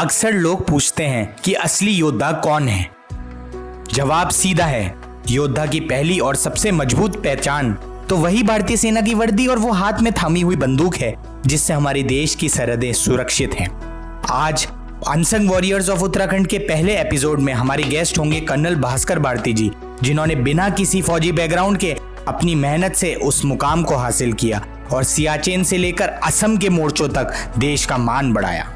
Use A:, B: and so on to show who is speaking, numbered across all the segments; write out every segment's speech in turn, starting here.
A: अक्सर लोग पूछते हैं कि असली योद्धा कौन है। जवाब सीधा है, योद्धा की पहली और सबसे मजबूत पहचान तो वही भारतीय सेना की वर्दी और वो हाथ में थामी हुई बंदूक है जिससे हमारे देश की सरहदें सुरक्षित हैं। आज अनसंग वॉरियर्स ऑफ उत्तराखंड के पहले एपिसोड में हमारे गेस्ट होंगे कर्नल भास्कर भारती जी, जिन्होंने बिना किसी फौजी बैकग्राउंड के अपनी मेहनत से उस मुकाम को हासिल किया और सियाचिन से लेकर असम के मोर्चों तक देश का मान बढ़ाया।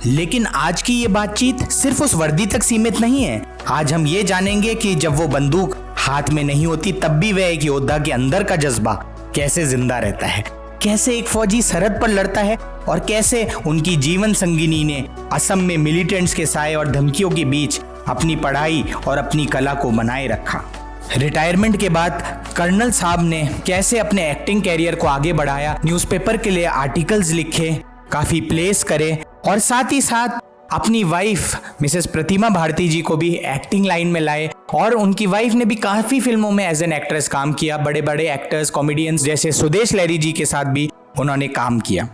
A: लेकिन आज की ये बातचीत सिर्फ उस वर्दी तक सीमित नहीं है। आज हम ये जानेंगे कि जब वो बंदूक हाथ में नहीं होती तब भी वह एक योद्धा के अंदर का जज्बा कैसे जिंदा रहता है, कैसे एक फौजी सरहद पर लड़ता है और कैसे उनकी जीवन संगिनी ने असम में मिलिटेंट्स के साए और धमकियों के बीच अपनी पढ़ाई और अपनी कला को बनाए रखा। रिटायरमेंट के बाद कर्नल साहब ने कैसे अपने एक्टिंग कैरियर को आगे बढ़ाया, न्यूज़पेपर के लिए आर्टिकल्स लिखे, काफ़ी प्लेस करे और साथ ही साथ अपनी वाइफ मिसेस प्रतिमा भारती जी को भी एक्टिंग लाइन में लाए और उनकी वाइफ ने भी काफ़ी फिल्मों में एज एन एक्ट्रेस काम किया। बड़े बड़े एक्टर्स, कॉमेडियंस जैसे सुदेश लहरी जी के साथ भी उन्होंने काम किया।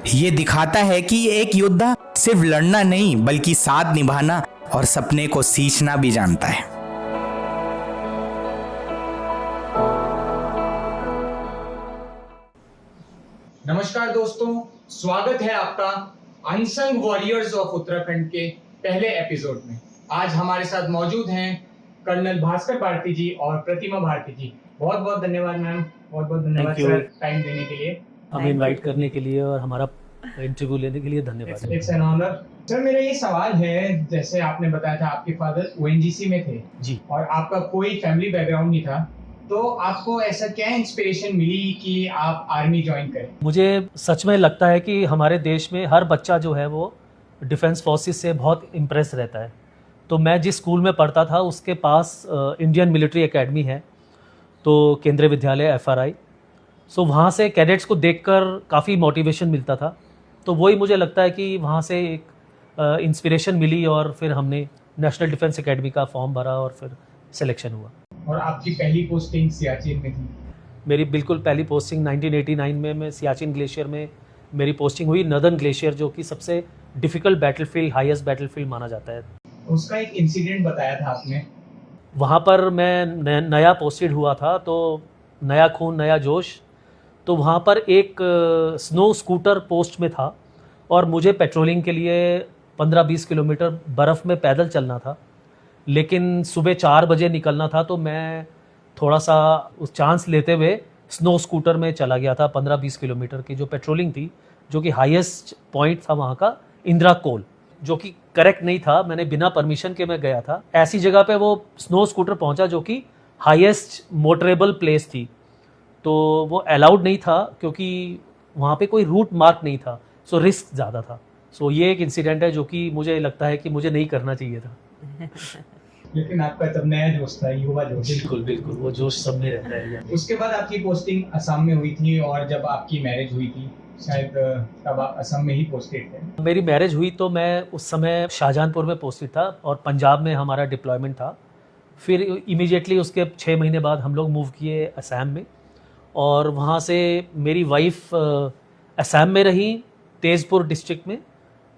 A: ये दिखाता है कि एक योद्धा सिर्फ लड़ना नहीं बल्कि साथ निभाना और सपने को सींचना भी जानता है। नमस्कार दोस्तों, स्वागत है आपका अनसंग वॉरियर्स ऑफ उत्तराखंड के पहले एपिसोड में। आज हमारे साथ मौजूद हैं कर्नल भास्कर भारती जी और प्रतिमा भारती जी। बहुत बहुत धन्यवाद मैम, बहुत बहुत धन्यवाद सर टाइम देने के लिए,
B: हमें इनवाइट करने के लिए और हमारा इंटरव्यू लेने के लिए धन्यवाद।
A: It's an honour. सर मेरा ये सवाल है, जैसे आपने बताया था आपके फादर ओएनजीसी में थे
B: जी
A: और आपका कोई फैमिली बैकग्राउंड नहीं था, तो आपको ऐसा क्या इंस्पिरेशन मिली कि आप आर्मी ज्वाइन करें?
B: मुझे सच में लगता है कि हमारे देश में हर बच्चा जो है वो डिफेंस फोर्सेस से बहुत इम्प्रेस रहता है। तो मैं जिस स्कूल में पढ़ता था उसके पास इंडियन मिलिट्री एकेडमी है, तो केंद्रीय विद्यालय FRI। सो वहाँ से कैडेट्स को देखकर काफ़ी मोटिवेशन मिलता था। तो वही मुझे लगता है कि वहाँ से एक इंस्पिरेशन मिली और फिर हमने नेशनल डिफेंस एकेडमी का फॉर्म भरा और फिर सिलेक्शन हुआ।
A: और आपकी पहली पोस्टिंग सियाचिन में थी?
B: मेरी बिल्कुल पहली पोस्टिंग 1989 में मैं सियाचिन ग्लेशियर में मेरी पोस्टिंग हुई। नदर्न ग्लेशियर जो कि सबसे डिफ़िकल्ट बैटलफील्ड, हाईएस्ट बैटलफील्ड माना जाता है।
A: उसका एक इंसिडेंट बताया था आपने।
B: वहाँ पर मैं नया पोस्टेड हुआ था, तो नया खून नया जोश। तो वहाँ पर एक स्नो स्कूटर पोस्ट में था और मुझे पेट्रोलिंग के लिए 15-20 किलोमीटर बर्फ़ में पैदल चलना था, लेकिन सुबह 4 बजे निकलना था। तो मैं थोड़ा सा उस चांस लेते हुए स्नो स्कूटर में चला गया था 15-20 किलोमीटर की जो पेट्रोलिंग थी, जो कि हाईएस्ट पॉइंट था वहाँ का इंदिरा कोल, जो कि करेक्ट नहीं था। मैंने बिना परमिशन के मैं गया था। ऐसी जगह पे वो स्नो स्कूटर पहुँचा जो कि हाईएस्ट मोटरेबल प्लेस थी, तो वो अलाउड नहीं था क्योंकि वहाँ पे कोई रूट मार्क नहीं था। सो रिस्क ज़्यादा था। सो ये एक इंसिडेंट है जो कि मुझे लगता है कि मुझे नहीं करना चाहिए था।
A: लेकिन आपका तब नया जोश था, युवा जोश।
B: बिल्कुल बिल्कुल, वो जोश सब में रहता है।
A: उसके बाद आपकी पोस्टिंग असम में हुई थी और जब आपकी मैरिज हुई थी शायद तब आप असम में ही पोस्टेड थे।
B: मेरी मैरिज हुई तो मैं उस समय शाहजहांपुर में पोस्टेड था और पंजाब में हमारा डिप्लॉयमेंट था। फिर इमीडिएटली उसके 6 महीने बाद हम लोग मूव किए असम में और वहाँ से मेरी वाइफ असम में रही, तेज़पुर डिस्ट्रिक्ट में,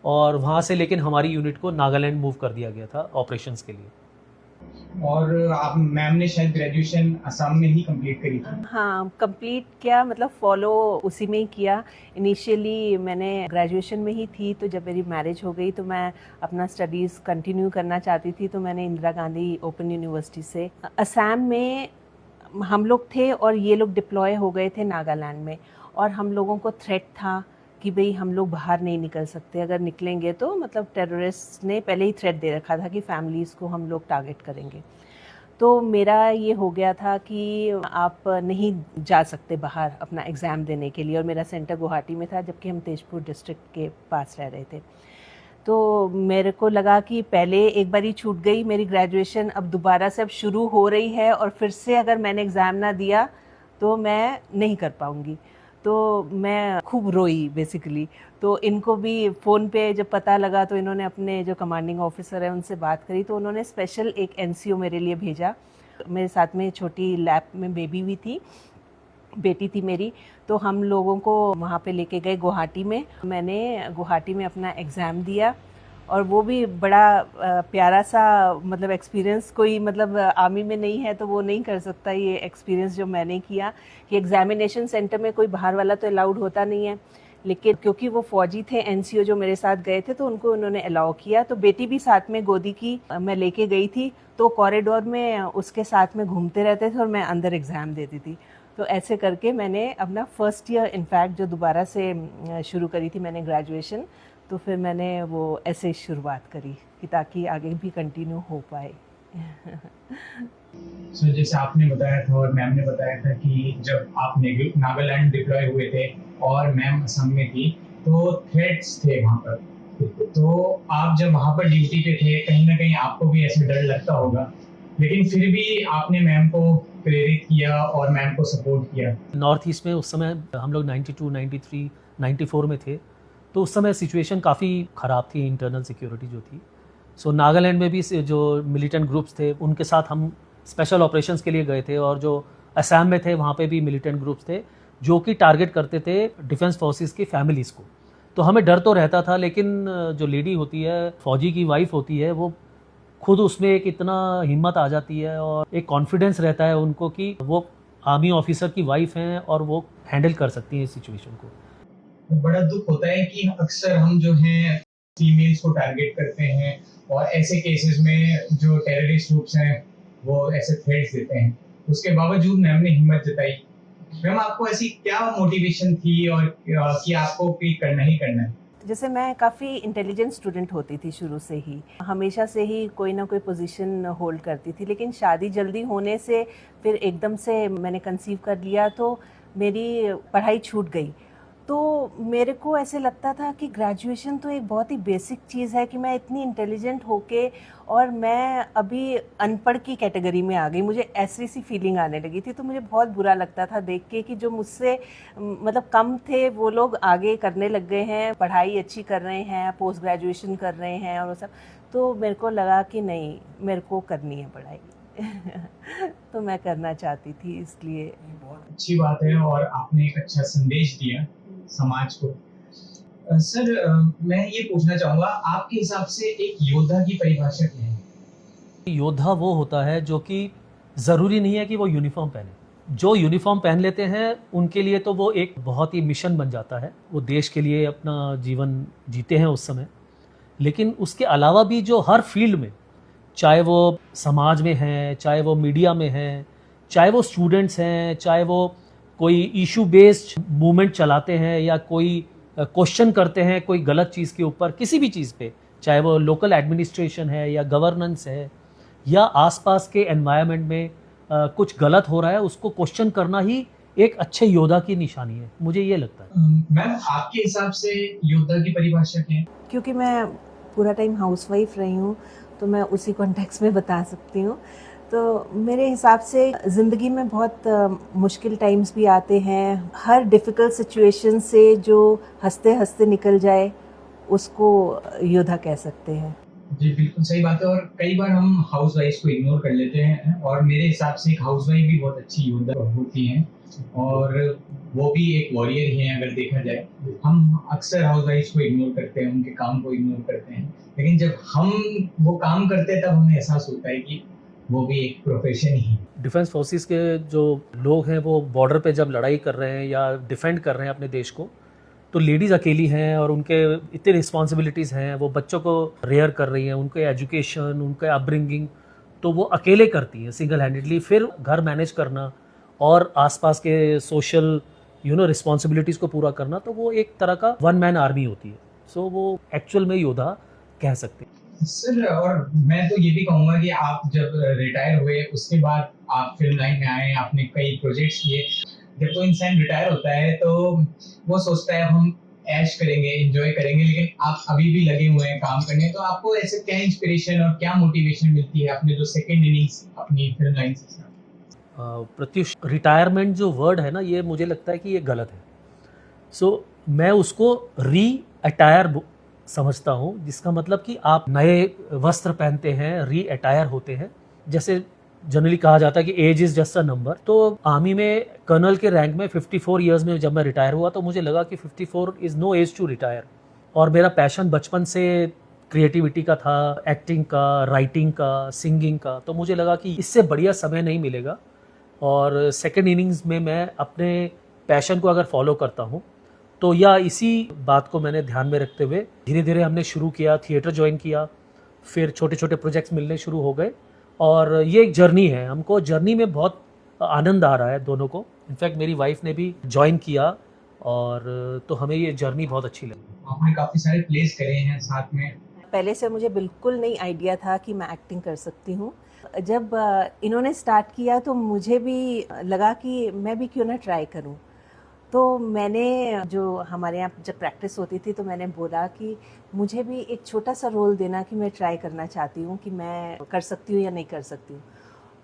B: और वहाँ से लेकिन हमारी यूनिट को नागालैंड मूव कर दिया गया था ऑपरेशंस के लिए।
A: और आप मैम ने शायद ग्रेजुएशन असम में ही कंप्लीट करी थी?
C: हाँ, कंप्लीट किया, मतलब फॉलो उसी में ही किया। इनिशियली मैंने ग्रेजुएशन में ही थी, तो जब मेरी मैरिज हो गई तो मैं अपना स्टडीज़ कंटिन्यू करना चाहती थी, तो मैंने इंदिरा गांधी ओपन यूनिवर्सिटी से असम में हम लोग थे और ये लोग डिप्लॉय हो गए थे नागालैंड में, और हम लोगों को थ्रेट था कि भाई हम लोग बाहर नहीं निकल सकते, अगर निकलेंगे तो मतलब टेररिस्ट ने पहले ही थ्रेट दे रखा था कि फैमिलीज़ को हम लोग टारगेट करेंगे। तो मेरा ये हो गया था कि आप नहीं जा सकते बाहर अपना एग्ज़ाम देने के लिए, और मेरा सेंटर गुवाहाटी में था जबकि हम तेजपुर डिस्ट्रिक्ट के पास रह रहे थे। तो मेरे को लगा कि पहले एक बार ही छूट गई मेरी ग्रेजुएशन, अब दोबारा से अब शुरू हो रही है और फिर से अगर मैंने एग्ज़ाम ना दिया तो मैं नहीं कर पाऊँगी। तो मैं खूब रोई बेसिकली। तो इनको भी फ़ोन पे जब पता लगा तो इन्होंने अपने जो कमांडिंग ऑफिसर है उनसे बात करी, तो उन्होंने स्पेशल एक NCO मेरे लिए भेजा। मेरे साथ में छोटी लैब में बेबी भी थी, बेटी थी मेरी, तो हम लोगों को वहाँ पे लेके गए गुवाहाटी में। मैंने गुवाहाटी में अपना एग्ज़ाम दिया और वो भी बड़ा प्यारा सा मतलब एक्सपीरियंस, कोई मतलब आर्मी में नहीं है तो वो नहीं कर सकता ये एक्सपीरियंस जो मैंने किया, कि एग्जामिनेशन सेंटर में कोई बाहर वाला तो अलाउड होता नहीं है, लेकिन क्योंकि वो फौजी थे एनसीओ जो मेरे साथ गए थे तो उनको उन्होंने अलाउ किया। तो बेटी भी साथ में गोदी की मैं लेके गई थी, तो कॉरिडोर में उसके साथ में घूमते रहते थे और मैं अंदर एग्ज़ाम देती थी। तो ऐसे करके मैंने अपना फर्स्ट ईयर इनफैक्ट जो दोबारा से शुरू करी थी मैंने ग्रेजुएशन, तो फिर मैंने वो ऐसे शुरुआत करी कि ताकि आगे भी कंटिन्यू हो पाए।
D: सो जैसे आपने बताया था और मैम ने बताया था कि जब आप नागालैंड डिप्लॉय हुए थे और मैम असम में थी तो थ्रेट्स थे वहाँ पर, तो आप जब वहाँ पर ड्यूटी पे थे कहीं ना कहीं आपको भी ऐसे डर लगता होगा, लेकिन फिर भी आपने मैम को प्रेरित किया और मैम को सपोर्ट किया।
B: नॉर्थ ईस्ट में उस समय हम लोग 92, 93, 94 में थे, तो उस समय सिचुएशन काफ़ी ख़राब थी, इंटरनल सिक्योरिटी जो थी। सो नागालैंड में भी जो मिलिटेंट ग्रुप्स थे उनके साथ हम स्पेशल ऑपरेशंस के लिए गए थे, और जो असम में थे वहाँ पे भी मिलिटेंट ग्रुप्स थे जो कि टारगेट करते थे डिफेंस फोर्सेस की फैमिलीज़ को। तो हमें डर तो रहता था, लेकिन जो लेडी होती है, फौजी की वाइफ होती है, वो खुद उसमें एक इतना हिम्मत आ जाती है और एक कॉन्फिडेंस रहता है उनको कि वो आर्मी ऑफिसर की वाइफ हैं और वो हैंडल कर सकती हैं इस सिचुएशन को।
D: बड़ा दुख होता है कि अक्सर हम जो हैं फीमेल्स को टारगेट करते हैं और ऐसे केसेस में जो टेररिस्ट ग्रुप्स हैं वो ऐसे थ्रेट्स देते हैं, उसके बावजूद मैम ने हिम्मत जताई। मैम आपको ऐसी क्या मोटिवेशन थी और कि आपको भी करना ही करना है?
C: जैसे मैं काफ़ी इंटेलिजेंट स्टूडेंट होती थी शुरू से ही, हमेशा से ही कोई ना कोई पोजीशन होल्ड करती थी, लेकिन शादी जल्दी होने से फिर एकदम से मैंने कंसीव कर लिया तो मेरी पढ़ाई छूट गई। तो मेरे को ऐसे लगता था कि ग्रेजुएशन तो एक बहुत ही बेसिक चीज़ है, कि मैं इतनी इंटेलिजेंट होके और मैं अभी अनपढ़ की कैटेगरी में आ गई, मुझे ऐसी सी फीलिंग आने लगी थी। तो मुझे बहुत बुरा लगता था देख के कि जो मुझसे मतलब कम थे वो लोग आगे करने लग गए हैं, पढ़ाई अच्छी कर रहे हैं, पोस्ट ग्रेजुएशन कर रहे हैं और वो सब। तो मेरे को लगा कि नहीं, मेरे को करनी है पढ़ाई। तो मैं करना चाहती थी, इसलिए।
D: बहुत अच्छी बात है और आपने एक अच्छा संदेश दिया समाज को। सर मैं ये पूछना चाहूँगा, आपके हिसाब से एक योद्धा की परिभाषा क्या है?
B: योद्धा वो होता है जो कि ज़रूरी नहीं है कि वो यूनिफॉर्म पहने, जो यूनिफॉर्म पहन लेते हैं उनके लिए तो वो एक बहुत ही मिशन बन जाता है, वो देश के लिए अपना जीवन जीते हैं उस समय। लेकिन उसके अलावा भी जो हर फील्ड में, चाहे वो समाज में हैं, चाहे वो मीडिया में हैं, चाहे वो स्टूडेंट्स हैं, चाहे वो कोई इशू बेस्ड मूवमेंट चलाते हैं या कोई क्वेश्चन करते हैं कोई गलत चीज़ के ऊपर, किसी भी चीज़ पे, चाहे वो लोकल एडमिनिस्ट्रेशन है या गवर्नेंस है या आसपास के एनवायरनमेंट में कुछ गलत हो रहा है, उसको क्वेश्चन करना ही एक अच्छे योद्धा की निशानी है, मुझे ये लगता है।
D: मैम आपके हिसाब से योद्धा की परिभाषा क्या है?
C: क्योंकि मैं पूरा टाइम हाउसवाइफ रही हूँ तो मैं उसी कॉन्टेक्स्ट में बता सकती हूँ। तो मेरे हिसाब से ज़िंदगी में बहुत मुश्किल टाइम्स भी आते हैं, हर डिफ़िकल्ट सिचुएशन से जो हंसते हंसते निकल जाए उसको योद्धा कह सकते हैं।
D: जी बिल्कुल सही बात है, और कई बार हम हाउसवाइफ को इग्नोर कर लेते हैं और मेरे हिसाब से एक हाउसवाइफ भी बहुत अच्छी योद्धा होती हैं और वो भी एक वॉरियर ही हैं अगर देखा जाए। हम अक्सर हाउसवाइफ को इग्नोर करते हैं, उनके काम को इग्नोर करते हैं, लेकिन जब हम वो काम करते हैं तब हमें एहसास होता है कि वो भी एक प्रोफेशन ही है।
B: डिफेंस फोर्सेस के जो लोग हैं वो बॉर्डर पे जब लड़ाई कर रहे हैं या डिफेंड कर रहे हैं अपने देश को, तो लेडीज़ अकेली हैं और उनके इतनी रिस्पॉन्सिबिलिटीज़ हैं, वो बच्चों को रेयर कर रही हैं, उनके एजुकेशन, उनके अपब्रिंगिंग, तो वो अकेले करती हैं सिंगल हैंडेडली। फिर घर मैनेज करना और आसपास के सोशल रिस्पॉन्सिबिलिटीज़ को पूरा करना, तो वो एक तरह का वन मैन आर्मी होती है। सो वो एक्चुअल में योद्धा कह सकते हैं।
D: सर और मैं तो ये भी कहूँगा कि आप जब रिटायर हुए उसके बाद आप फिल्म लाइन में आए, आपने कई प्रोजेक्ट्स किए। जब तो इंसान रिटायर होता है तो वो सोचता है हम ऐश करेंगे, एंजॉय करेंगे, लेकिन आप अभी भी लगे हुए हैं काम करने। तो आपको ऐसे क्या इंस्पिरेशन और क्या मोटिवेशन मिलती है अपने जो सेकेंड इनिंग्स अपनी फिल्म लाइन से?
B: प्रत्युष, रिटायरमेंट जो वर्ड है ना, ये मुझे लगता है कि ये गलत है। सो मैं उसको री अटायर समझता हूँ, जिसका मतलब कि आप नए वस्त्र पहनते हैं, री अटायर होते हैं। जैसे जनरली कहा जाता है कि age is just a number. तो आर्मी में कर्नल के रैंक में 54 ईयर्स में जब मैं रिटायर हुआ तो मुझे लगा कि 54 is no age to retire. और मेरा पैशन बचपन से क्रिएटिविटी का था, एक्टिंग का, राइटिंग का, सिंगिंग का। तो मुझे लगा कि इससे बढ़िया समय नहीं मिलेगा और सेकेंड इनिंग्स में मैं अपने पैशन को अगर फॉलो करता हूँ तो या इसी बात को मैंने ध्यान में रखते हुए धीरे धीरे हमने शुरू किया, थिएटर ज्वाइन किया, फिर छोटे छोटे प्रोजेक्ट्स मिलने शुरू हो गए और ये एक जर्नी है। हमको जर्नी में बहुत आनंद आ रहा है दोनों को। इनफैक्ट मेरी वाइफ ने भी ज्वाइन किया और तो हमें ये जर्नी बहुत अच्छी लगी।
D: आपने काफी सारे प्लेस करे हैं साथ में।
C: पहले से मुझे बिल्कुल नहीं आइडिया था कि मैं एक्टिंग कर सकती हूँ। जब इन्होंने स्टार्ट किया तो मुझे भी लगा कि मैं भी क्यों ना ट्राई करूँ। तो मैंने जो हमारे यहाँ जब प्रैक्टिस होती थी तो मैंने बोला कि मुझे भी एक छोटा सा रोल देना कि मैं ट्राई करना चाहती हूँ कि मैं कर सकती हूँ या नहीं कर सकती हूँ।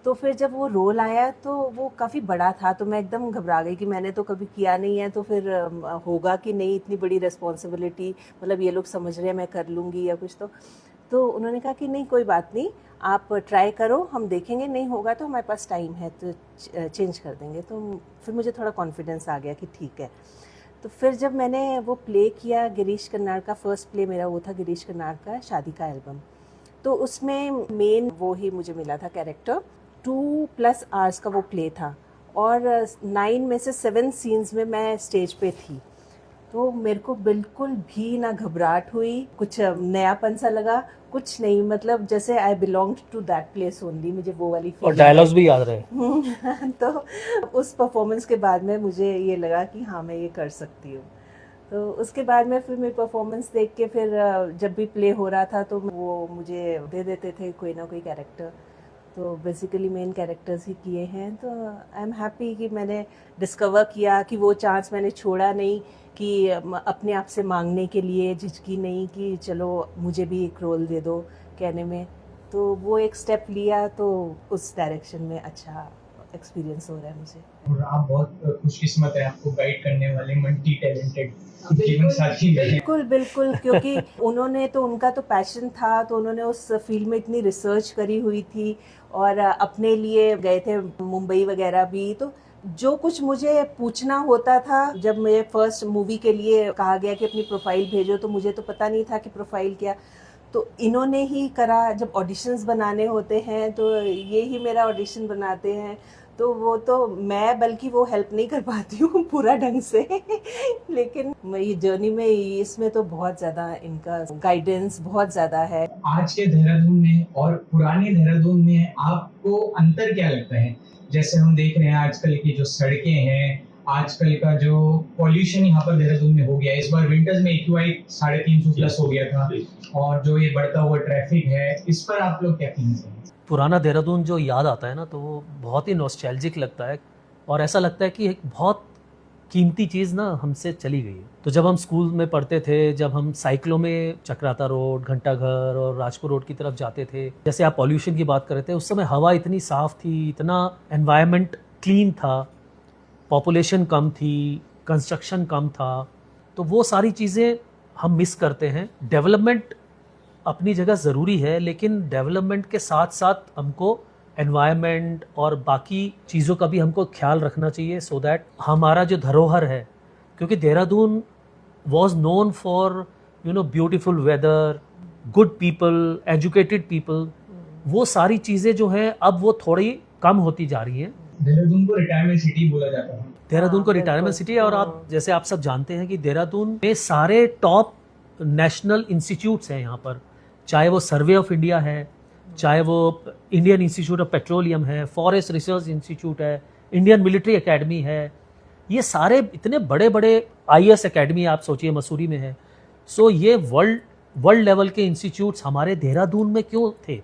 C: तो फिर जब वो रोल आया तो वो काफ़ी बड़ा था तो मैं एकदम घबरा गई कि मैंने तो कभी किया नहीं है तो फिर होगा कि नहीं, इतनी बड़ी रिस्पॉन्सिबिलिटी, मतलब ये लोग समझ रहे हैं मैं कर लूँगी या कुछ। तो उन्होंने कहा कि नहीं कोई बात नहीं, आप ट्राई करो, हम देखेंगे, नहीं होगा तो हमारे पास टाइम है तो चेंज कर देंगे। तो फिर मुझे थोड़ा कॉन्फिडेंस आ गया कि ठीक है। तो फिर जब मैंने वो प्ले किया, गिरीश कर्नाड का फर्स्ट प्ले मेरा वो था, गिरीश कर्नाड का शादी का एल्बम। तो उसमें मेन वो ही मुझे मिला था कैरेक्टर। 2+ आवर्स का वो प्ले था और 9 में से 7 सीन्स में मैं स्टेज पे थी। तो मेरे को बिल्कुल भी ना घबराहट हुई, कुछ नयापन सा लगा, कुछ नहीं, मतलब जैसे I belong to that place only, मुझे वो वाली
B: और डायलॉग्स भी याद रहे।
C: तो उस परफॉर्मेंस के बाद में मुझे ये लगा कि हाँ मैं ये कर सकती हूँ। तो उसके बाद में फिर मेरी परफॉर्मेंस देख के फिर जब भी प्ले हो रहा था तो वो मुझे दे देते थे कोई ना कोई कैरेक्टर। तो बेसिकली मेन कैरेक्टर्स ही किए हैं। तो आई एम हैप्पी कि मैंने डिस्कवर किया कि वो चांस मैंने छोड़ा नहीं, कि अपने आप से मांगने के लिए झिझकी नहीं कि चलो मुझे भी एक रोल दे दो कहने में। तो वो एक स्टेप लिया तो उस डायरेक्शन में अच्छा एक्सपीरियंस हो रहा है मुझे।
D: और आप बहुत खुशकिस्मत हैं, आपको गाइड करने वाले मल्टी टैलेंटेड जीवन साथी मिले।
C: बिल्कुल बिल्कुल, क्योंकि उन्होंने तो, उनका तो पैशन था तो उन्होंने उस फील्ड में इतनी रिसर्च करी हुई थी और अपने लिए गए थे मुंबई वगैरह भी। तो जो कुछ मुझे पूछना होता था, जब मेरे फर्स्ट मूवी के लिए कहा गया कि अपनी प्रोफाइल भेजो तो मुझे तो पता नहीं था कि प्रोफाइल क्या, तो इन्होंने ही करा। जब ऑडिशंस बनाने होते हैं तो ये ही मेरा ऑडिशन बनाते हैं। तो वो तो मैं बल्कि वो हेल्प नहीं कर पाती हूँ पूरा ढंग से लेकिन ये जर्नी में इसमें तो बहुत ज़्यादा इनका गाइडेंस बहुत ज़्यादा है।
D: आज के देहरादून में और पुराने देहरादून में आपको अंतर क्या लगता है? जैसे हम देख रहे हैं आजकल की जो सड़कें हैं, आजकल का जो पॉल्यूशन यहाँ पर देहरादून में हो गया है, इस बार विंटर्स में AQI 350 हो गया था, और जो ये बढ़ता हुआ ट्रैफिक है, इस पर आप लोग क्या फील करें?
B: पुराना देहरादून जो याद आता है ना तो वो बहुत ही नॉस्टैल्जिक लगता है और ऐसा लगता है कि एक बहुत कीमती चीज़ ना हमसे चली गई है। तो जब हम स्कूल में पढ़ते थे, जब हम साइकिलों में चक्राता रोड, घंटाघर और राजपुर रोड की तरफ जाते थे, जैसे आप पॉल्यूशन की बात कर रहे थे, उस समय हवा इतनी साफ़ थी, इतना एनवायरनमेंट क्लीन था, पॉपुलेशन कम थी, कंस्ट्रक्शन कम था। तो वो सारी चीज़ें हम मिस करते हैं। डेवलपमेंट अपनी जगह ज़रूरी है, लेकिन डेवलपमेंट के साथ साथ हमको एनवायरनमेंट और बाकी चीज़ों का भी हमको ख्याल रखना चाहिए, सो दैट हमारा जो धरोहर है, क्योंकि Dehradun was known for beautiful weather, good people, educated people, वो सारी चीज़ें जो हैं अब वो थोड़ी कम होती जा रही हैं।
D: देहरादून को रिटायरमेंट सिटी बोला जाता है।
B: देहरादून को रिटायरमेंट सिटी है और आप जैसे आप सब जानते हैं कि देहरादून में सारे टॉप नेशनल इंस्टीट्यूट्स हैं यहाँ पर, चाहे वो सर्वे ऑफ इंडिया है, चाहे वो इंडियन इंस्टीट्यूट ऑफ पेट्रोलियम है, फॉरेस्ट रिसर्च इंस्टीट्यूट है, इंडियन मिलिट्री एकेडमी है, ये सारे इतने बड़े बड़े IAS एकेडमी आप सोचिए मसूरी में है। सो ये वर्ल्ड लेवल के इंस्टीट्यूट्स हमारे देहरादून में क्यों थे?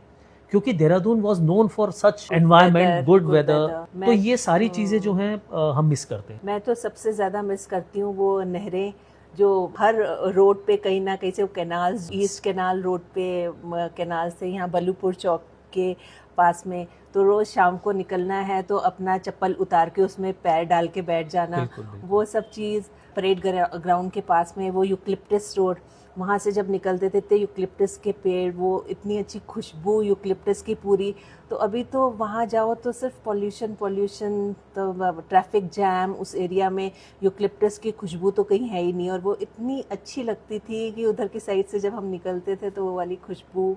B: क्योंकि Dehradun was known for such environment, good weather. तो ये सारी चीज़ें जो हैं हम मिस करते हैं।
C: मैं तो सबसे ज़्यादा मिस करती हूँ वो नहरें जो हर रोड पे कहीं ना कहीं से, कैनाल्स, ईस्ट कैनाल रोड पे कैनाल से यहाँ बलूपुर चौक के पास में, तो रोज़ शाम को निकलना है तो अपना चप्पल उतार के उसमें पैर डाल के बैठ जाना।
B: बिल्कुल, बिल्कुल।
C: वो सब चीज़ परेड ग्राउंड के पास में वो यूक्लिप्टस रोड, वहाँ से जब निकलते थे इतने यूकलिप्टस के पेड़, वो इतनी अच्छी खुशबू यूकलिप्टस की पूरी। तो अभी तो वहाँ जाओ तो सिर्फ पॉल्यूशन, तो ट्रैफिक जैम, उस एरिया में यूकलिप्टस की खुशबू तो कहीं है ही नहीं। और वो इतनी अच्छी लगती थी कि उधर की साइड से जब हम निकलते थे तो वो वाली खुशबू।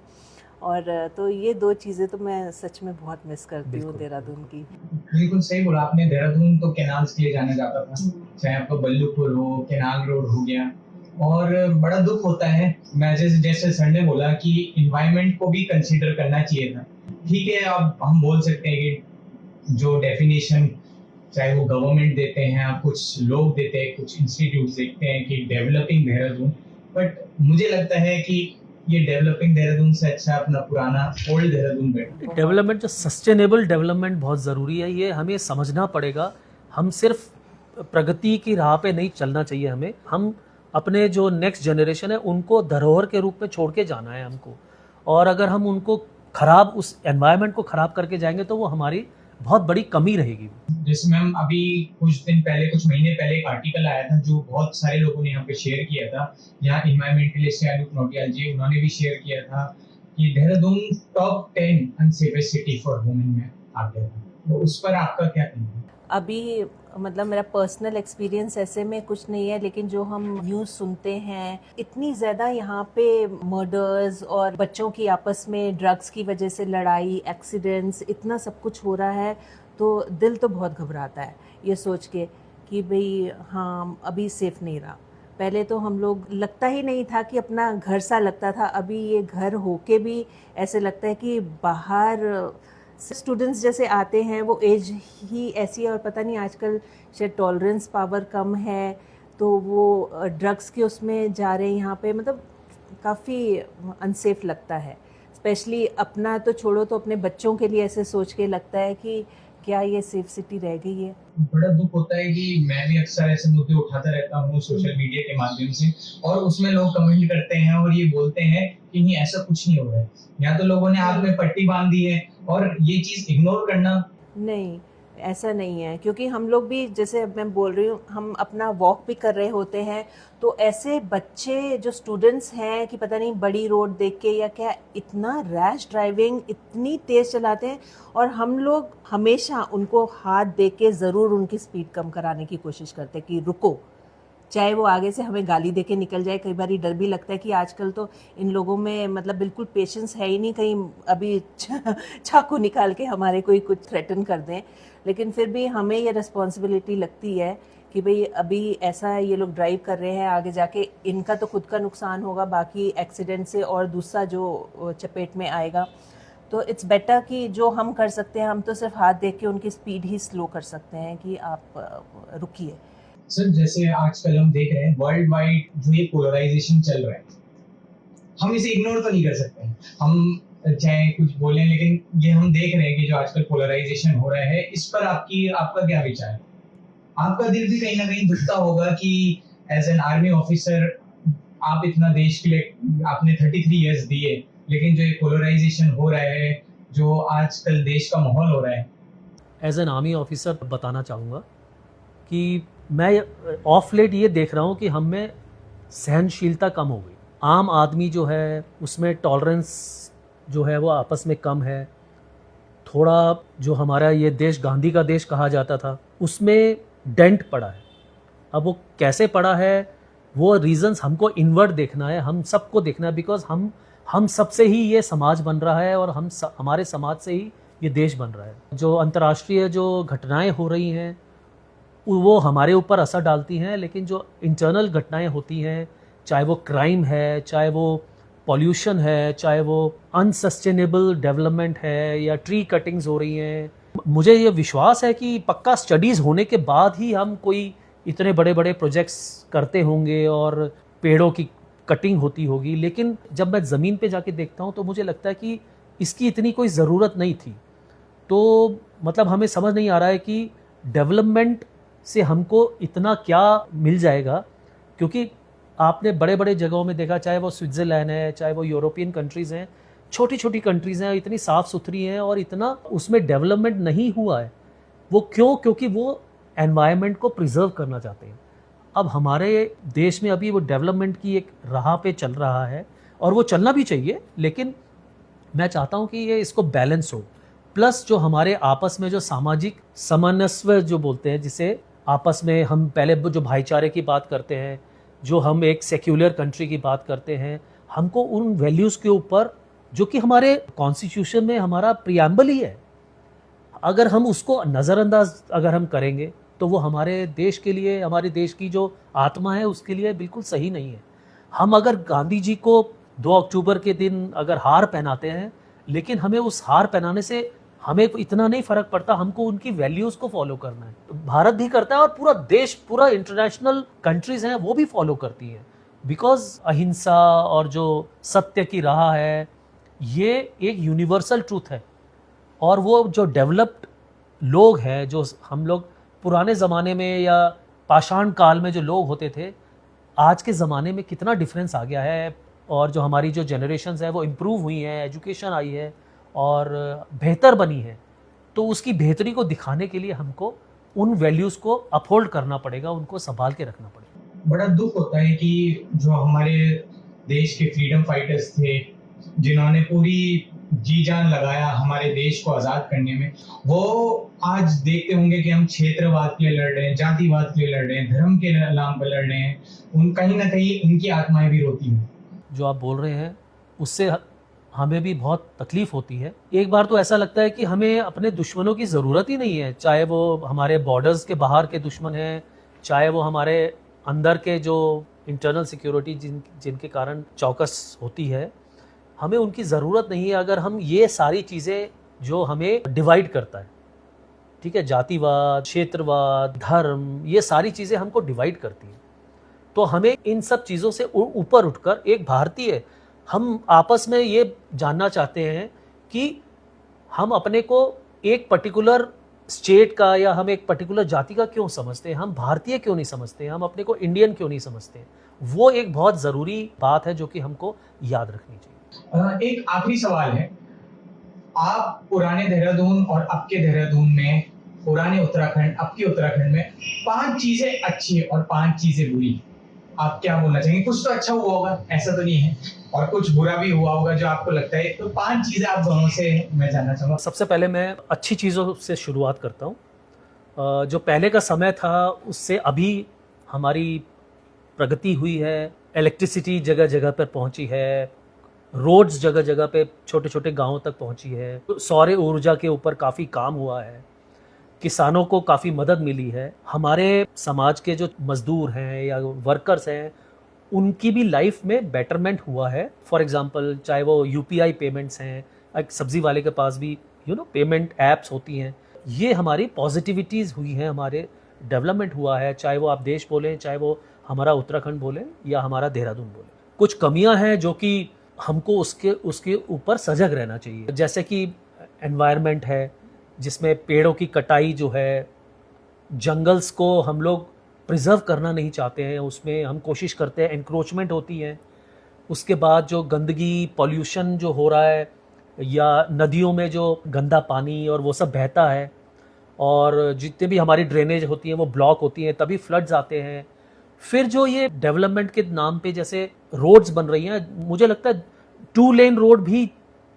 C: और तो ये 2 चीज़ें तो मैं सच में बहुत मिस करती हूँ देहरादून की।
D: बिल्कुल सही बोला आपने। देहरादून तो कैनाल्स के लिए जाना जाता था, चाहे आपका बल्लूपुर हो, कैनाल रोड हो गया। और बड़ा दुख होता है, मैं जैसे सर ने बोला कि इन्वायरमेंट को भी कंसीडर करना चाहिए था। ठीक है, अब हम बोल सकते हैं कि जो डेफिनेशन चाहे वो गवर्नमेंट देते हैं, कुछ लोग देते हैं, कुछ इंस्टीट्यूट देखते हैं कि डेवलपिंग देहरादून, बट मुझे लगता है कि ये डेवलपिंग देहरादून से अच्छा अपना पुराना ओल्ड देहरादून बेटर।
B: डेवलपमेंट, जो सस्टेनेबल डेवलपमेंट बहुत ज़रूरी है, ये हमें समझना पड़ेगा। हम सिर्फ प्रगति की राह पे नहीं चलना चाहिए, हम अपने जो नेक्स्ट जनरेशन है उनको धरोहर के रूप में छोड़ के जाना है हमको। और अगर हम उनको खराब, उस एनवायरनमेंट को खराब करके जाएंगे तो वो हमारी बहुत बड़ी कमी रहेगी।
D: जैसे मैम अभी कुछ महीने पहले एक आर्टिकल आया था जो बहुत सारे लोगों ने यहाँ पे शेयर किया था। यहाँ इन्वायरमेंटलिस्ट अनूप नौटियाल जी, उन्होंने भी शेयर किया था कि Dehradun top 10 unsafest city for women में आ गया था। तो उस पर आपका क्या कहना है?
C: अभी मतलब मेरा पर्सनल एक्सपीरियंस ऐसे में कुछ नहीं है, लेकिन जो हम न्यूज़ सुनते हैं, इतनी ज़्यादा यहाँ पे मर्डर्स और बच्चों की आपस में ड्रग्स की वजह से लड़ाई, एक्सीडेंट्स, इतना सब कुछ हो रहा है, तो दिल तो बहुत घबराता है ये सोच के कि भाई हाँ अभी सेफ नहीं रहा। पहले तो हम लोग लगता ही नहीं था कि अपना घर सा लगता था, अभी ये घर होके भी ऐसे लगता है कि बाहर स्टूडेंट्स जैसे आते हैं, वो एज ही ऐसी है। और पता नहीं आजकल शायद टॉलरेंस पावर कम है, तो वो ड्रग्स के उसमें जा रहे हैं यहाँ पे। मतलब काफ़ी अनसेफ लगता है, स्पेशली अपना तो छोड़ो तो अपने बच्चों के लिए ऐसे सोच के लगता है कि क्या ये सेफ सिटी रह गई है।
D: बड़ा दुख होता है कि मैं भी अक्सर ऐसे मुद्दे उठाता रहता हूँ सोशल मीडिया के माध्यम से, और उसमें लोग कमेंट करते हैं और ये बोलते हैं कि नहीं ऐसा कुछ नहीं हो रहा है, यहाँ तो लोगों ने हाथ में पट्टी बांध दी है। और ये चीज इग्नोर करना,
C: नहीं ऐसा नहीं है, क्योंकि हम लोग भी जैसे मैं बोल रही हूँ, हम अपना वॉक भी कर रहे होते हैं, तो ऐसे बच्चे जो स्टूडेंट्स हैं कि पता नहीं बड़ी रोड देख के या क्या इतना रैश ड्राइविंग, इतनी तेज़ चलाते हैं। और हम लोग हमेशा उनको हाथ दे के ज़रूर उनकी स्पीड कम कराने की कोशिश करते हैं कि रुको, चाहे वो आगे से हमें गाली दे के निकल जाए। कई बार डर भी लगता है कि आजकल तो इन लोगों में मतलब बिल्कुल पेशेंस है ही नहीं, कहीं अभी चाकू निकाल के हमारे कोई कुछ थ्रेटन कर दें। लेकिन फिर भी हमें ये रिस्पॉन्सिबिलिटी लगती है कि भाई अभी ऐसा ये लोग ड्राइव कर रहे हैं, आगे जाके इनका तो खुद का नुकसान होगा, बाकी एक्सीडेंट से और दूसरा जो चपेट में आएगा। तो इट्स बेटर कि जो हम कर सकते हैं, हम तो सिर्फ हाथ देख के उनकी स्पीड ही स्लो कर सकते हैं कि आप रुकिए।
D: सर जैसे आजकल हम देख रहे हैं वर्ल्ड वाइड जो ये पोलराइजेशन चल रहा है, हम इसे इग्नोर तो नहीं कर सकते, हम चाहे कुछ बोलें, लेकिन ये हम देख रहे हैं कि जो आजकल पोलराइजेशन हो रहा है, इस पर आपका क्या विचार है? आपका दिल भी कहीं ना कहीं दुखता होगा कि एज एन आर्मी ऑफिसर आप इतना देश के लिए आपने 33 इयर्स दिए, लेकिन जो ये पोलराइजेशन हो रहा है, जो आजकल देश का माहौल हो रहा है।
B: एज एन आर्मी ऑफिसर बताना चाहूँगा कि मैं ऑफ लेट ये देख रहा हूँ कि हम में सहनशीलता कम हो गई। आम आदमी जो है उसमें टॉलरेंस जो है वो आपस में कम है। थोड़ा जो हमारा ये देश गांधी का देश कहा जाता था, उसमें डेंट पड़ा है। अब वो कैसे पड़ा है, वो रीजंस हमको इनवर्ड देखना है, हम सबको देखना है, बिकॉज हम सबसे ही ये समाज बन रहा है और हमारे समाज से ही ये देश बन रहा है। जो अंतर्राष्ट्रीय जो घटनाएं हो रही हैं वो हमारे ऊपर असर डालती हैं, लेकिन जो इंटरनल घटनाएं होती हैं, चाहे वो क्राइम है, चाहे वो पॉल्यूशन है, चाहे वो अनसस्टेनेबल डेवलपमेंट है या ट्री कटिंग्स हो रही हैं, मुझे ये विश्वास है कि पक्का स्टडीज़ होने के बाद ही हम कोई इतने बड़े बड़े प्रोजेक्ट्स करते होंगे और पेड़ों की कटिंग होती होगी। लेकिन जब मैं ज़मीन पे जाके देखता हूँ तो मुझे लगता है कि इसकी इतनी कोई ज़रूरत नहीं थी। तो मतलब हमें समझ नहीं आ रहा है कि डेवलपमेंट से हमको इतना क्या मिल जाएगा, क्योंकि आपने बड़े बड़े जगहों में देखा, चाहे वो स्विट्ज़रलैंड है, चाहे वो यूरोपियन कंट्रीज़ हैं, छोटी छोटी कंट्रीज़ हैं, इतनी साफ़ सुथरी हैं और इतना उसमें डेवलपमेंट नहीं हुआ है। वो क्यों? क्योंकि वो एनवायरनमेंट को प्रिजर्व करना चाहते हैं। अब हमारे देश में अभी वो डेवलपमेंट की एक राह पे चल रहा है और वो चलना भी चाहिए, लेकिन मैं चाहता हूँ कि ये इसको बैलेंस हो। प्लस जो हमारे आपस में जो सामाजिक सामंजस्य जो बोलते हैं, जिसे आपस में हम पहले जो भाईचारे की बात करते हैं, जो हम एक सेक्युलर कंट्री की बात करते हैं, हमको उन वैल्यूज़ के ऊपर जो कि हमारे कॉन्स्टिट्यूशन में हमारा प्रियम्बल ही है, अगर हम उसको नज़रअंदाज अगर हम करेंगे तो वो हमारे देश के लिए, हमारे देश की जो आत्मा है उसके लिए बिल्कुल सही नहीं है। हम अगर गांधी जी को 2 अक्टूबर के दिन अगर हार पहनाते हैं, लेकिन हमें उस हार पहनाने से हमें इतना नहीं फ़र्क पड़ता, हमको उनकी वैल्यूज़ को फॉलो करना है। तो भारत भी करता है और पूरा देश, पूरा इंटरनेशनल कंट्रीज़ हैं वो भी फॉलो करती हैं, बिकॉज अहिंसा और जो सत्य की राह है ये एक यूनिवर्सल ट्रूथ है। और वो जो डेवलप्ड लोग हैं, जो हम लोग पुराने ज़माने में या पाषाण काल में जो लोग होते थे, आज के ज़माने में कितना डिफरेंस आ गया है। और जो हमारी जो जनरेशन्स है वो इम्प्रूव हुई हैं, एजुकेशन आई है और बेहतर बनी है। तो उसकी बेहतरी को दिखाने के लिए हमको उन वैल्यूज़ को अपहोल्ड करना पड़ेगा, उनको संभाल के रखना पड़ेगा।
D: बड़ा दुख होता है कि जो हमारे देश के फ्रीडम फाइटर्स थे, जिन्होंने पूरी जी जान लगाया हमारे देश को आज़ाद करने में, वो आज देखते होंगे कि हम क्षेत्रवाद के लिए लड़ रहे हैं, जातिवाद के लिए लड़ रहे हैं, धर्म के नाम पर लड़ रहे हैं। कहीं ना कहीं उनकी आत्माएं भी रोती हैं।
B: जो आप बोल रहे हैं उससे हमें भी बहुत तकलीफ़ होती है। एक बार तो ऐसा लगता है कि हमें अपने दुश्मनों की ज़रूरत ही नहीं है, चाहे वो हमारे बॉर्डर्स के बाहर के दुश्मन हैं, चाहे वो हमारे अंदर के जो इंटरनल सिक्योरिटी जिनके कारण चौकस होती है, हमें उनकी ज़रूरत नहीं है। अगर हम ये सारी चीज़ें जो हमें डिवाइड करता है, ठीक है, जातिवाद, क्षेत्रवाद, धर्म, ये सारी चीज़ें हमको डिवाइड करती हैं, तो हमें इन सब चीज़ों से ऊपर उठकर एक भारतीय, हम आपस में ये जानना चाहते हैं कि हम अपने को एक पर्टिकुलर स्टेट का या हम एक पर्टिकुलर जाति का क्यों समझते हैं, हम भारतीय क्यों नहीं समझते हैं, हम अपने को इंडियन क्यों नहीं समझते हैं। वो एक बहुत ज़रूरी बात है जो कि हमको याद रखनी चाहिए।
D: एक आखिरी सवाल है, आप पुराने देहरादून और अब के देहरादून में, पुराने उत्तराखंड अब के उत्तराखंड में 5 चीजें अच्छी और 5 चीजें बुरी, आप क्या बोलना चाहेंगे? कुछ तो अच्छा हुआ होगा, ऐसा तो नहीं है, और कुछ बुरा भी हुआ होगा जो आपको लगता है, तो 5 चीजें आप दोनों से मैं जानना चाहूँगा।
B: सबसे पहले मैं अच्छी चीज़ों से शुरुआत करता हूँ। जो पहले का समय था उससे अभी हमारी प्रगति हुई है, इलेक्ट्रिसिटी जगह जगह पर पहुँची है, रोड्स जगह जगह पे छोटे छोटे गांवों तक पहुंची है, सौर ऊर्जा के ऊपर काफ़ी काम हुआ है, किसानों को काफ़ी मदद मिली है, हमारे समाज के जो मज़दूर हैं या वर्कर्स हैं उनकी भी लाइफ में बेटरमेंट हुआ है। फॉर एग्जांपल, चाहे वो यूपीआई पेमेंट्स हैं, एक सब्ज़ी वाले के पास भी पेमेंट ऐप्स होती हैं, ये हमारी पॉजिटिविटीज़ हुई हैं, हमारे डेवलपमेंट हुआ है, चाहे वो आप देश बोलें, चाहे वो हमारा उत्तराखंड बोलें या हमारा देहरादून बोलें। कुछ कमियां हैं जो कि हमको उसके ऊपर सजग रहना चाहिए, जैसे कि एनवायरनमेंट है जिसमें पेड़ों की कटाई जो है, जंगल्स को हम लोग प्रिजर्व करना नहीं चाहते हैं, उसमें हम कोशिश करते हैं, एनक्रोचमेंट होती है। उसके बाद जो गंदगी, पॉल्यूशन जो हो रहा है, या नदियों में जो गंदा पानी और वो सब बहता है, और जितने भी हमारी ड्रेनेज होती हैं वो ब्लॉक होती हैं, तभी फ्लड्स आते हैं। फिर जो ये डेवलपमेंट के नाम पे जैसे रोड्स बन रही हैं, मुझे लगता है 2 लेन रोड भी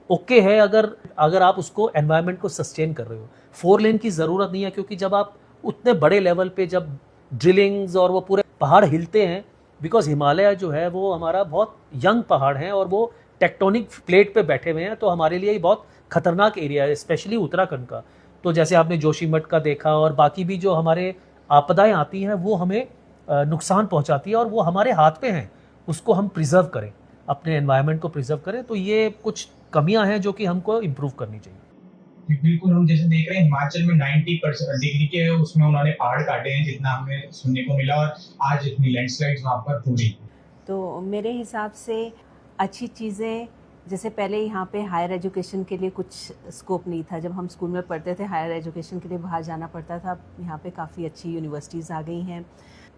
B: ओके है अगर आप उसको एनवायरनमेंट को सस्टेन कर रहे हो। 4 लेन की ज़रूरत नहीं है, क्योंकि जब आप उतने बड़े लेवल पे जब ड्रिलिंग्स और वो पूरे पहाड़ हिलते हैं, बिकॉज हिमालय जो है वो हमारा बहुत यंग पहाड़ है और वो टेक्टोनिक प्लेट पे बैठे हुए हैं, तो हमारे लिए बहुत खतरनाक एरिया है, स्पेशली उत्तराखंड का। तो जैसे आपने जोशीमठ का देखा और बाकी भी जो हमारे आपदाएं आती हैं वो हमें नुकसान पहुंचाती है, और वो हमारे हाथ पे हैं, उसको हम प्रिजर्व करें, अपने एनवायरनमेंट को प्रिजर्व करें। तो ये कुछ कमियां हैं जो कि हमको इम्प्रूव करनी चाहिए।
D: बिल्कुल, हम जैसे देख रहे हैं हिमाचल में 90% डिग्री के उसमें उन्होंने पहाड़ काटे हैं, जितना हमें सुनने को मिला, और आज इतनी लैंडस्लाइड्स वहाँ पर हो रही।
C: तो मेरे हिसाब से अच्छी चीज़ें, जैसे पहले यहाँ पे हायर एजुकेशन के लिए कुछ स्कोप नहीं था, जब हम स्कूल में पढ़ते थे हायर एजुकेशन के लिए बाहर जाना पड़ता था। यहाँ पे काफ़ी अच्छी यूनिवर्सिटीज़ आ गई हैं।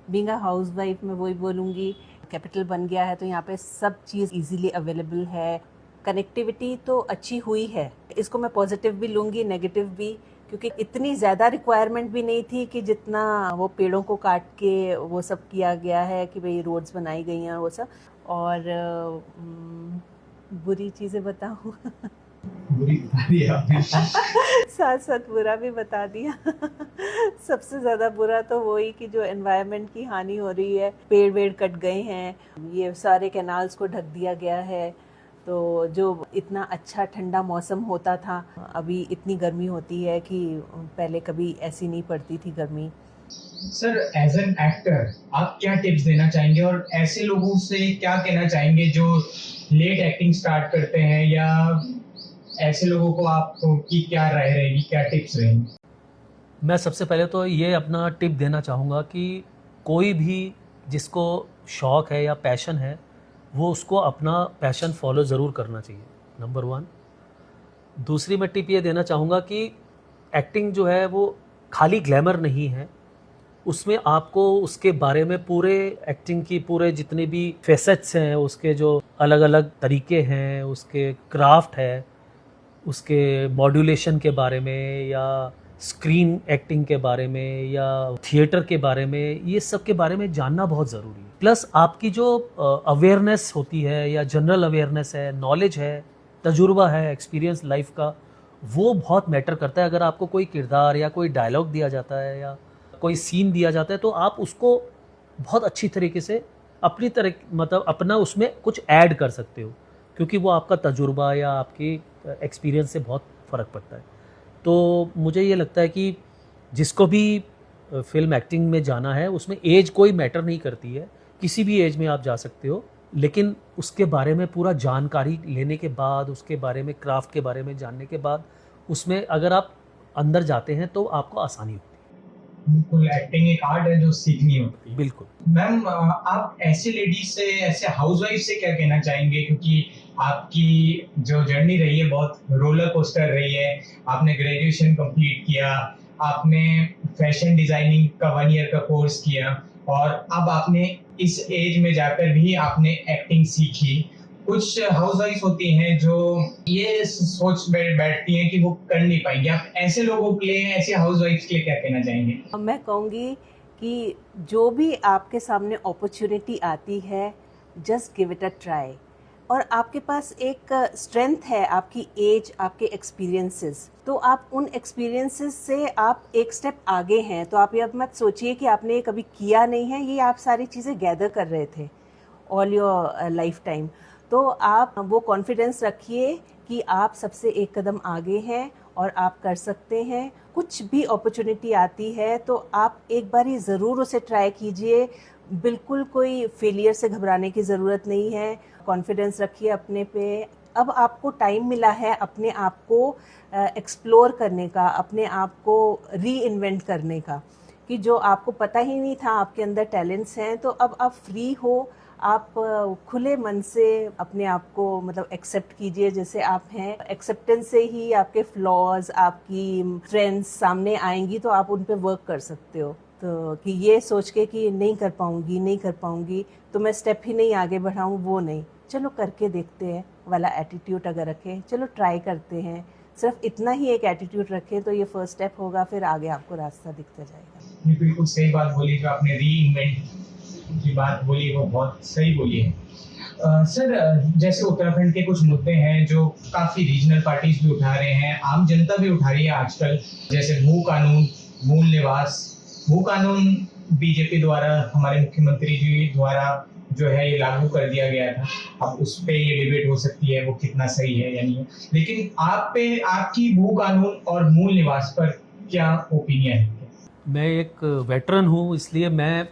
C: बीइंग अ हाउस वाइफ मैं वही बोलूँगी, कैपिटल बन गया है तो यहाँ पे सब चीज़ इजीली अवेलेबल है, कनेक्टिविटी तो अच्छी हुई है। इसको मैं पॉजिटिव भी लूँगी, नेगेटिव भी, क्योंकि इतनी ज़्यादा रिक्वायरमेंट भी नहीं थी कि जितना वो पेड़ों को काट के वो सब किया गया है कि भाई रोड्स बनाई गई हैं वो सब। और बुरी चीज़ें बताऊँ
D: बुरी बता दी आपने।
C: साथ साथ बुरा भी बता दिया। सबसे ज़्यादा बुरा तो वही कि जो एनवायरनमेंट की हानि हो रही है, पेड़ वेड़ कट गए हैं, ये सारे कैनाल्स को ढक दिया गया है, तो जो इतना अच्छा ठंडा मौसम होता था, अभी इतनी गर्मी होती है कि पहले कभी ऐसी नहीं पड़ती थी गर्मी।
D: सर एज एन एक्टर आप क्या टिप्स देना चाहेंगे और ऐसे लोगों से क्या कहना चाहेंगे जो लेट एक्टिंग स्टार्ट करते हैं, या ऐसे लोगों को आपकी क्या राय रहेगी, क्या टिप्स रहेंगी?
B: मैं सबसे पहले तो ये अपना टिप देना चाहूँगा कि कोई भी जिसको शौक़ है या पैशन है वो उसको अपना पैशन फॉलो ज़रूर करना चाहिए, नंबर 1। दूसरी मैं टिप ये देना चाहूँगा कि एक्टिंग जो है वो खाली ग्लैमर नहीं है, उसमें आपको उसके बारे में पूरे एक्टिंग की पूरे जितने भी फेसेट्स हैं, उसके जो अलग अलग तरीके हैं, उसके क्राफ्ट है, उसके मॉड्यूलेशन के बारे में या स्क्रीन एक्टिंग के बारे में या थिएटर के बारे में, ये सब के बारे में जानना बहुत ज़रूरी है। प्लस आपकी जो अवेयरनेस होती है या जनरल अवेयरनेस है, नॉलेज है, तजुर्बा है, एक्सपीरियंस लाइफ का, वो बहुत मैटर करता है। अगर आपको कोई किरदार या कोई डायलॉग दिया जाता है या कोई सीन दिया जाता है तो आप उसको बहुत अच्छी तरीके से अपनी तरह मतलब अपना उसमें कुछ ऐड कर सकते हो, क्योंकि वो आपका तजुर्बा या आपकी एक्सपीरियंस से बहुत फ़र्क पड़ता है। तो मुझे ये लगता है कि जिसको भी फिल्म एक्टिंग में जाना है उसमें एज कोई मैटर नहीं करती है, किसी भी एज में आप जा सकते हो, लेकिन उसके बारे में पूरा जानकारी लेने के बाद, उसके बारे में क्राफ्ट के बारे में जानने के बाद, उसमें अगर आप अंदर जाते हैं तो आपको आसानी होती है।
D: बिल्कुल, एक्टिंग एक आर्ट है जो सीखनी होती है।
B: बिल्कुल।
D: मैम आप ऐसे लेडीज से, ऐसे हाउसवाइफ से क्या कहना चाहेंगे, क्योंकि आपकी जो जर्नी रही है बहुत रोलर कोस्टर रही है। आपने ग्रेजुएशन कंप्लीट किया, आपने फैशन डिजाइनिंग का 1 ईयर का कोर्स किया, और अब आपने इस एज में जाकर भी आपने एक्टिंग सीखी। कुछ हाउसवाइफ होती हैं जो ये सोच बैठती हैं कि वो कर नहीं पाएंगी, आप ऐसे लोगों के लिए, ऐसे हाउसवाइफ के लिए क्या कहना चाहेंगे?
C: मैं कहूँगी कि जो भी आपके सामने अपॉर्चुनिटी आती है, just give it a try. और आपके पास एक स्ट्रेंथ है, आपकी एज, आपके एक्सपीरियंसेस, तो आप उन एक्सपीरियंसेस से आप एक स्टेप आगे हैं। तो आप ये मत सोचिए कि आपने ये कभी किया नहीं है, ये आप सारी चीज़ें गैदर कर रहे थे ऑल योर लाइफ टाइम। तो आप वो कॉन्फिडेंस रखिए कि आप सबसे एक कदम आगे हैं और आप कर सकते हैं। कुछ भी अपॉर्चुनिटी आती है तो आप एक बार ही ज़रूर उसे ट्राई कीजिए। बिल्कुल कोई फेलियर से घबराने की ज़रूरत नहीं है। कॉन्फिडेंस रखिए अपने पे। अब आपको टाइम मिला है अपने आप को एक्सप्लोर करने का, अपने आप को री इन्वेंट करने का, कि जो आपको पता ही नहीं था आपके अंदर टैलेंट्स हैं। तो अब आप फ्री हो, आप खुले मन से अपने आप को मतलब एक्सेप्ट कीजिए जैसे आप हैं। एक्सेप्टेंस से ही आपके फ्लॉज, आपकी स्ट्रेंथ्स सामने आएंगी, तो आप उन पे वर्क कर सकते हो। तो कि ये सोच के कि नहीं कर पाऊंगी तो मैं स्टेप ही नहीं आगे बढ़ाऊँ, वो नहीं, चलो करके देखते हैं वाला एटीट्यूड अगर रखें, चलो ट्राई करते हैं, सिर्फ इतना ही एक एटीट्यूड रखें तो ये फर्स्ट स्टेप होगा, फिर आगे आपको रास्ता दिखता जाएगा।
D: ये बिल्कुल सही बात बोली, जो आपने री इन्वेंट की बात बोली वो बहुत सही बोली है। सर जैसे उत्तराखंड के कुछ मुद्दे हैं जो काफ़ी रीजनल पार्टीज भी उठा रहे हैं, आम जनता भी उठा रही है आजकल, जैसे भू कानून, मूल निवास। भू कानून बीजेपी द्वारा, हमारे मुख्यमंत्री जी द्वारा जो है ये लागू कर दिया गया था। अब उस पे ये डिबेट हो सकती है वो कितना सही है या नहीं है, लेकिन आपकी भू कानून और मूल निवास पर क्या ओपिनियन है?
B: मैं एक वेटरन हूँ, इसलिए मैं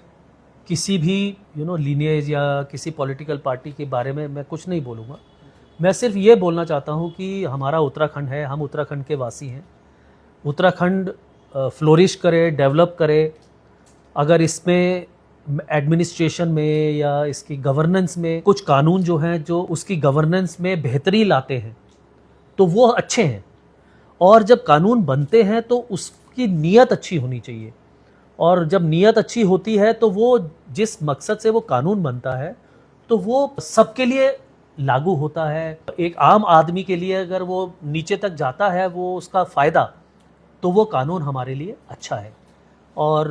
B: किसी भी लीनिएज या किसी पॉलिटिकल पार्टी के बारे में मैं कुछ नहीं बोलूँगा। मैं सिर्फ ये बोलना चाहता हूँ कि हमारा उत्तराखंड है, हम उत्तराखंड के वासी हैं। उत्तराखंड फ्लोरिश करे, डेवलप करे। अगर इसमें एडमिनिस्ट्रेशन में या इसकी गवर्नेंस में कुछ कानून जो हैं जो उसकी गवर्नेंस में बेहतरी लाते हैं तो वो अच्छे हैं, और जब कानून बनते हैं तो उसकी नीयत अच्छी होनी चाहिए, और जब नीयत अच्छी होती है तो वो जिस मकसद से वो कानून बनता है तो वो सबके लिए लागू होता है। एक आम आदमी के लिए अगर वो नीचे तक जाता है वो उसका फ़ायदा तो वो कानून हमारे लिए अच्छा है। और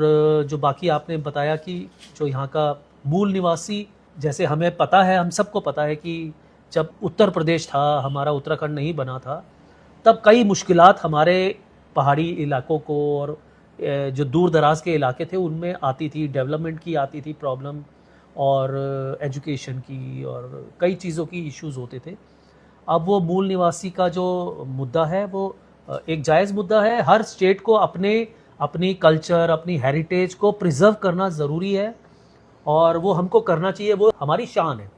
B: जो बाकी आपने बताया कि जो यहाँ का मूल निवासी, जैसे हमें पता है, हम सबको पता है कि जब उत्तर प्रदेश था, हमारा उत्तराखंड नहीं बना था, तब कई मुश्किलात हमारे पहाड़ी इलाकों को और जो दूर दराज के इलाके थे उनमें आती थी, डेवलपमेंट की आती थी प्रॉब्लम, और एजुकेशन की, और कई चीज़ों की इश्यूज़ होते थे। अब वो मूल निवासी का जो मुद्दा है वो एक जायज़ मुद्दा है। हर स्टेट को अपनी कल्चर, अपनी हेरिटेज को प्रिजर्व करना ज़रूरी है, और वो हमको करना चाहिए, वो हमारी शान है।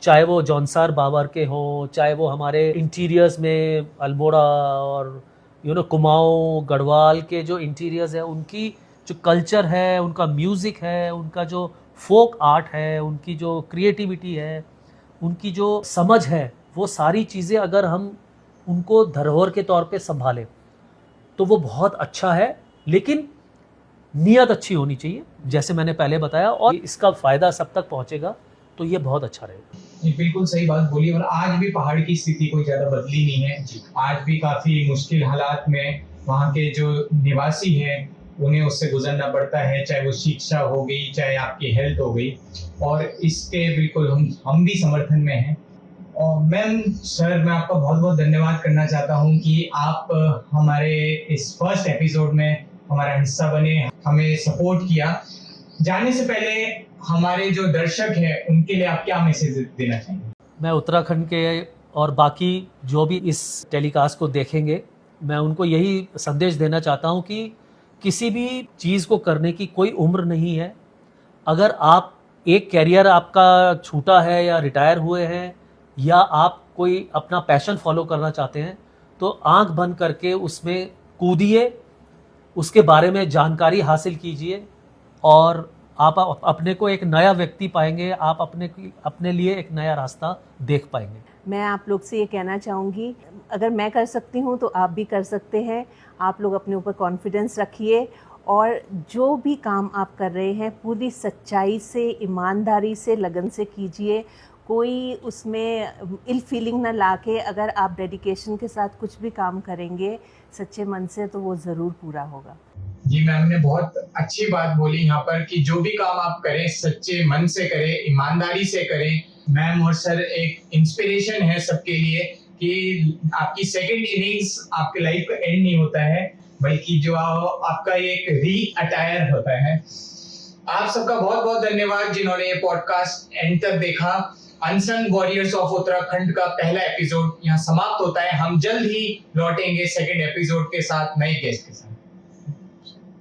B: चाहे वो जौनसार बाबर के हों, चाहे वो हमारे इंटीरियर्स में अल्मोड़ा और कुमाऊँ गढ़वाल के जो इंटीरियर्स है, उनकी जो कल्चर है, उनका म्यूज़िक है, उनका जो फोक आर्ट है, उनकी जो क्रिएटिविटी है, उनकी जो समझ है, वो सारी चीज़ें अगर हम उनको धरोहर के तौर पे संभालें तो वो बहुत अच्छा है। लेकिन नीयत अच्छी होनी चाहिए, जैसे मैंने पहले बताया, और इसका फ़ायदा सब तक पहुंचेगा तो ये बहुत अच्छा रहेगा।
D: ये बिल्कुल सही बात बोली। और आज भी पहाड़ की स्थिति कोई ज्यादा बदली नहीं है। आज भी काफी मुश्किल हालात में वहाँ के जो निवासी हैं उन्हें उससे गुजरना पड़ता है, चाहे वो शिक्षा हो गई, चाहे आपकी हेल्थ हो गई, और इसके बिल्कुल हम भी समर्थन में हैं। और मैम सर, मैं आपका बहुत बहुत धन्यवाद करना चाहता हूँ कि आप हमारे इस फर्स्ट एपिसोड में हमारा हिस्सा बने, हमें सपोर्ट किया। जाने से पहले हमारे जो दर्शक हैं उनके लिए आप क्या मैसेज देना चाहेंगे?
B: मैं उत्तराखंड के और बाकी जो भी इस टेलीकास्ट को देखेंगे, मैं उनको यही संदेश देना चाहता हूँ कि किसी भी चीज़ को करने की कोई उम्र नहीं है। अगर आप एक कैरियर आपका छूटा है या रिटायर हुए हैं, या आप कोई अपना पैशन फॉलो करना चाहते हैं, तो आंख बंद करके उसमें कूदिए, उसके बारे में जानकारी हासिल कीजिए, और आप अपने को एक नया व्यक्ति पाएंगे, आप अपने लिए एक नया रास्ता देख पाएंगे।
C: मैं आप लोग से ये कहना चाहूँगी, अगर मैं कर सकती हूँ तो आप भी कर सकते हैं। आप लोग अपने ऊपर कॉन्फिडेंस रखिए, और जो भी काम आप कर रहे हैं पूरी सच्चाई से, ईमानदारी से, लगन से कीजिए। कोई उसमें इल फीलिंग ना लाके अगर आप डेडिकेशन के साथ कुछ भी काम करेंगे सच्चे मन से, तो वो ज़रूर पूरा होगा।
D: जी मैम ने बहुत अच्छी बात बोली यहाँ पर कि जो भी काम आप करें सच्चे मन से करें, ईमानदारी से करें। मैम और सर एक इंस्पिरेशन है सबके लिए कि आपकी सेकंड इनिंग्स आपके लाइफ का एंड नहीं होता है, बल्कि जो आपका एक री अटायर होता है। आप सबका बहुत बहुत धन्यवाद जिन्होंने ये पॉडकास्ट एंड तक देखा। अनसंग वॉरियर्स ऑफ उत्तराखंड का पहला एपिसोड यहाँ समाप्त होता है। हम जल्द ही लौटेंगे सेकंड एपिसोड के साथ, नए गेस्ट के साथ।